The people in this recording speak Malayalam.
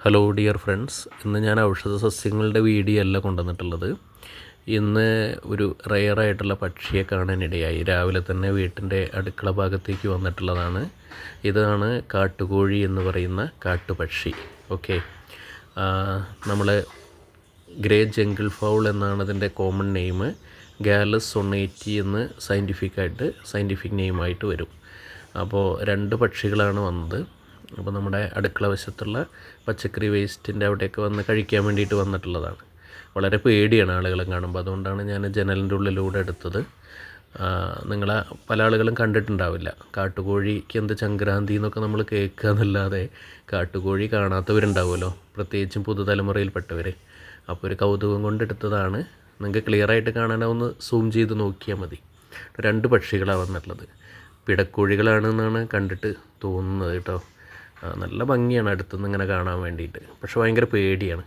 ഹലോ ഡിയർ ഫ്രണ്ട്സ്, ഇന്ന് ഞാൻ ഔഷധ സസ്യങ്ങളുടെ വീഡിയോ അല്ല കൊണ്ടുവന്നിട്ടുള്ളത്. ഇന്ന് ഒരു റെയറായിട്ടുള്ള പക്ഷിയെ കാണാനിടയായി. രാവിലെ തന്നെ വീട്ടിൻ്റെ അടുക്കള ഭാഗത്തേക്ക് വന്നിട്ടുള്ളതാണ്. ഇതാണ് കാട്ടുകോഴി എന്ന് പറയുന്ന കാട്ടുപക്ഷി. ഓക്കെ, നമ്മൾ ഗ്രേ ജംഗിൾ ഫൗൾ എന്നാണ് അതിൻ്റെ കോമൺ നെയിം. ഗാലസ് സൊണേറ്റി എന്ന് സയൻറ്റിഫിക് നെയിമായിട്ട് വരും. അപ്പോൾ രണ്ട് പക്ഷികളാണ് വന്നത്. അപ്പോൾ നമ്മുടെ അടുക്കള വശത്തുള്ള പച്ചക്കറി വേസ്റ്റിൻ്റെ അവിടെയൊക്കെ വന്ന് കഴിക്കാൻ വേണ്ടിയിട്ട് വന്നിട്ടുള്ളതാണ്. വളരെ പേടിയാണ് ആളുകളെ കാണുമ്പോൾ, അതുകൊണ്ടാണ് ഞാൻ ജനലിൻ്റെ ഉള്ളിലൂടെ എടുത്തത്. നിങ്ങൾ പല ആളുകളും കണ്ടിട്ടുണ്ടാവില്ല. കാട്ടുകോഴിക്ക് എന്ത് സംക്രാന്തി എന്നൊക്കെ നമ്മൾ കേൾക്കുക എന്നല്ലാതെ കാട്ടുകോഴി കാണാത്തവരുണ്ടാവുമല്ലോ, പ്രത്യേകിച്ചും പുതുതലമുറയിൽപ്പെട്ടവർ. അപ്പോൾ ഒരു കൗതുകം കൊണ്ടെടുത്തതാണ്. നിങ്ങൾക്ക് ക്ലിയറായിട്ട് കാണാനാവുന്ന സൂം ചെയ്ത് നോക്കിയാൽ മതി. രണ്ട് പക്ഷികളാണ് വന്നിട്ടുള്ളത്. പിടക്കോഴികളാണെന്നാണ് കണ്ടിട്ട് തോന്നുന്നത് കേട്ടോ. നല്ല ഭംഗിയാണ് അടുത്തുനിന്ന് ഇങ്ങനെ കാണാൻ വേണ്ടിയിട്ട്, പക്ഷെ ഭയങ്കര പേടിയാണ്.